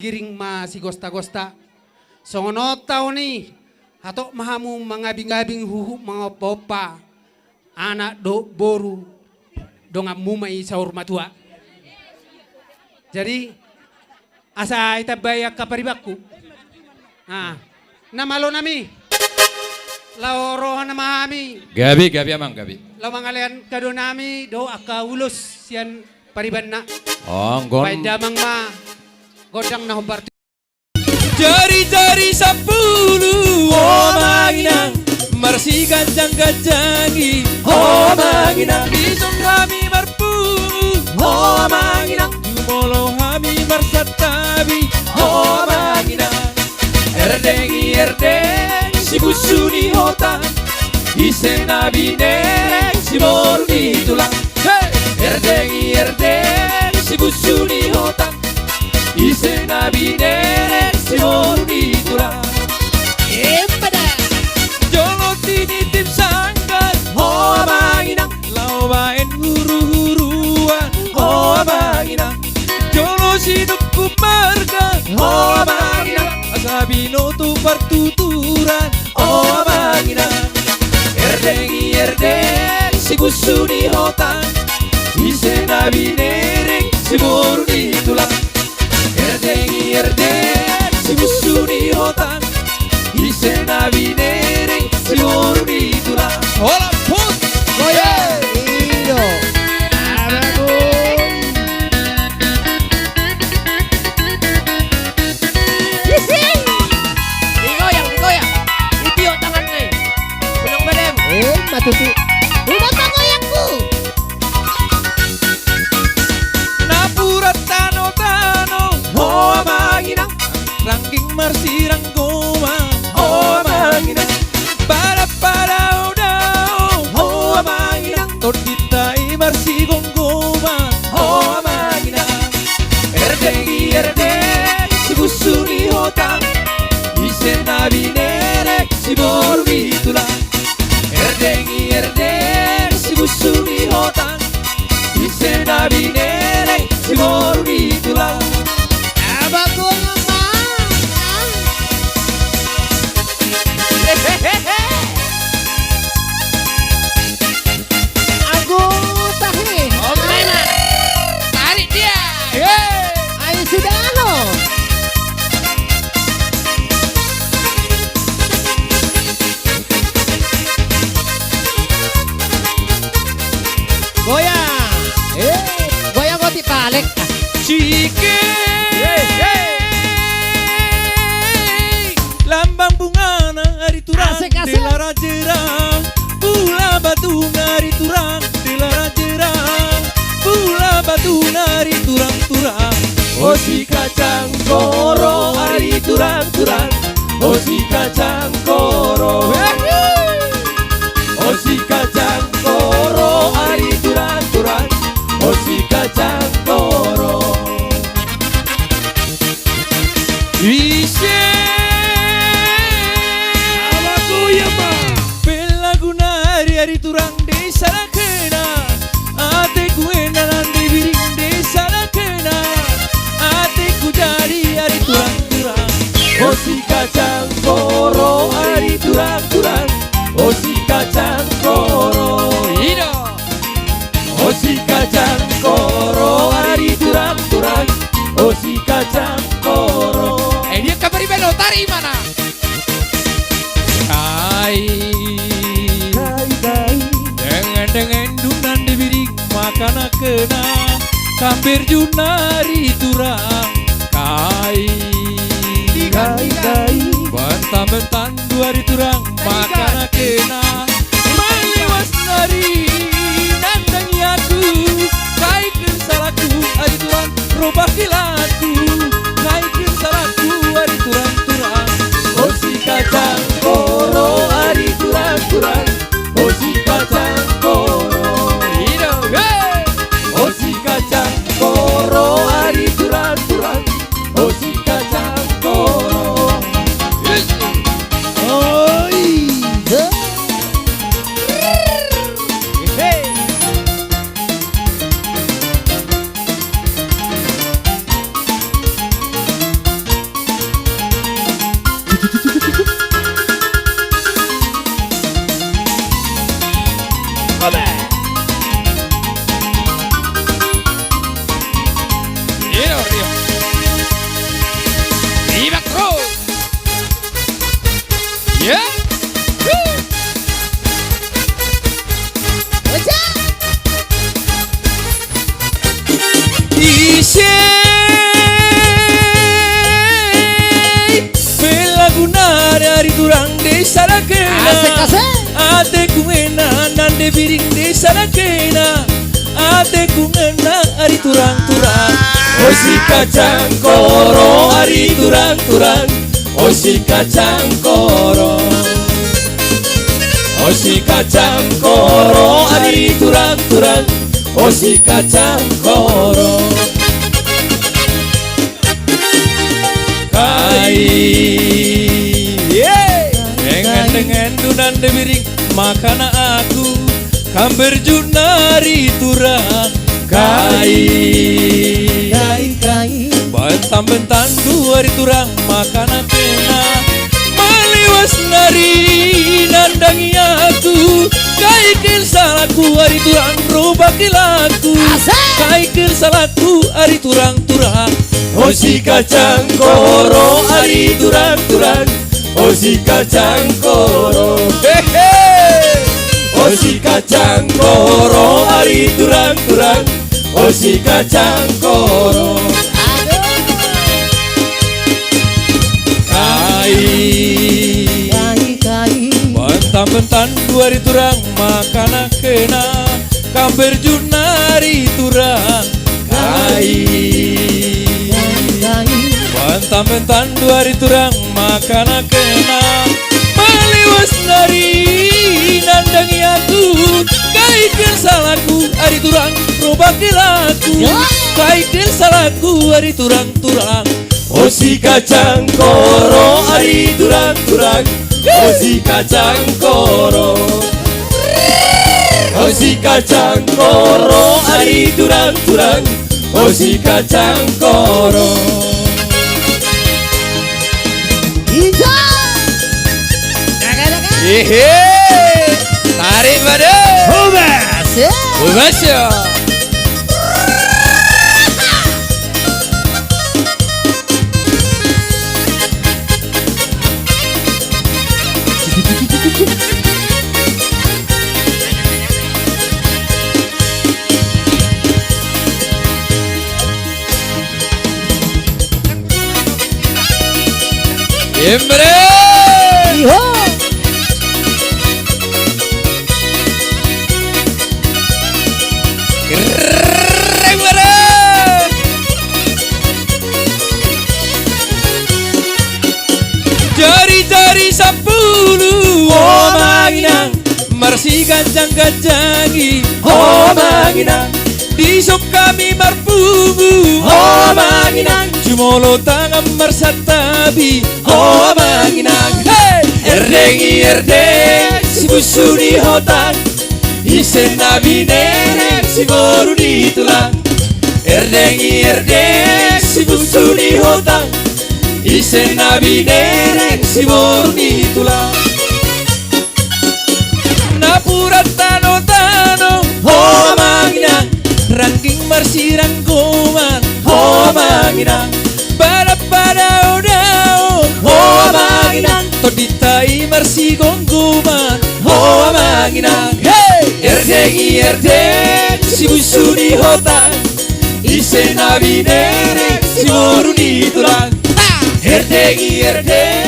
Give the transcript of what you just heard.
giring ma si gosta-gosta. Songono tao ni, hatok mahamu mangabing-abing huhu mga popa, anak do boru, dongam mumay sa urmatua. Jadi, asa itabayak kaparibakku. Nah, namalo nami, laorohan na mahami. Gabi amang gabi. Lamangalian kado nami, do aka ulos siyan pariban na. Oh, gon. Paidamang ma, godang na humbar. Jari-jari 10 oh manginang marsi kancang-kancangi oh manginang isong kami marpulu oh manginang jumolo kami marsatabi oh manginang erdengi erdeng si busuni hota isena binereng si mordi tulang erdengi erdeng si busuni hota isena binereng si mordi tulang Empada jolo tinitip sangkat oh manginang lawain huru-huruan oh manginang jolo sidupku marga oh manginang asabino tu partuturan oh manginang erdengi erdeng si busuni hotan isena binereng si mordi tulang erdengi erdeng si busuni hotan isena binereng si mordi tulang hola put Goya Indo Aragon Yising Digoyang Itiyo tangan nih Benang badem matutu Udah goyangku napurat tano-tano oh manginang rangking marsirang goma oh manginang para udao oh manginang tot kita marsi gonggoma oh manginang erdengi erdeng si busuni hotang isena binerek si morbi tulang erdengi erdeng si busuni hotang isena binerek si morbi tulang Abagong Agung tahi Om Rena, tarik dia. Ayo sudah lo Goyang Goyang kok dipalek Cike lambang bunga hari turang Asik, asik. delara jerang pula batu ngari turang delara jerang pula batu ngari turang oh si kacang koro hari turang oh si kacang koro oh si kacang koro hari turang oh si kacang koro Ise Alaku ya ma Bela gunari hari turang desa la kena Ate ku enalan di biring desa la kena Ate ku jadi hari turang Oh si kacang koro hari turang Oh si kacang koro Ida Oh si kacang koro hari turang Oh si kacang koro Dia kabari belo tari mana? Kai Dengan dunan di biring makan kena Kambir junari turang Kai Bentan-bentan dua di turang makan kena Maliwas nari nandang yaku Kai salahku hari turang robah kilaku Kai salahku hari turang Oh si kacang koro hari turang Oh si kacang koro Oh si kacang koro hari turang de sarakena Asik. ate ku ngena nande biring de sarakena ate ku ngena ari turang-turang osi kacang koro ari turang-turang osi kacang koro osi kacang koro ari turang-turang osi kacang koro dengan dunan debiring makana aku kamber junari turang kai bentan-bentan dua hari turang makana kena maliwas nari nandangi aku kaikir salahku hari turang rubah kilaku kaikir salahku hari turang-turang osi kacang koro hari turang-turang osi kacang koro osi kacang koro hari turang-turang osi kacang koro bentan-bentan dua hari turang makana kena kamber junari turang bentan-bentan dua hari turang makana kena maliwas nari nandangi aku kaikir salahku hari turang rubah kilaku kaikir salahku hari turang-turang osi kacang koro hari turang-turang osi kacang koro osi kacang koro hari turang-turang osi kacang koro Hehe, tarik pada. Bebas ya. Embre. Jari-jari sapulu oh manginang marsi gancang-gancangi oh manginang disok kami marpugu oh manginang jumolo tangan marsatabi oh manginang hey erdeng si busu di hotan isen nabi nenek si boru di tulang erdeng si busu di hotan isen nabi nenek si boru di tulang napura tano-tano oh manginang ranking marsi rangkuman oh manginang pada odao oh manginang toditai marsi gongguman oh manginang hey erdeng si busu di hotan isen nabi nenek si boru di tulang erdeng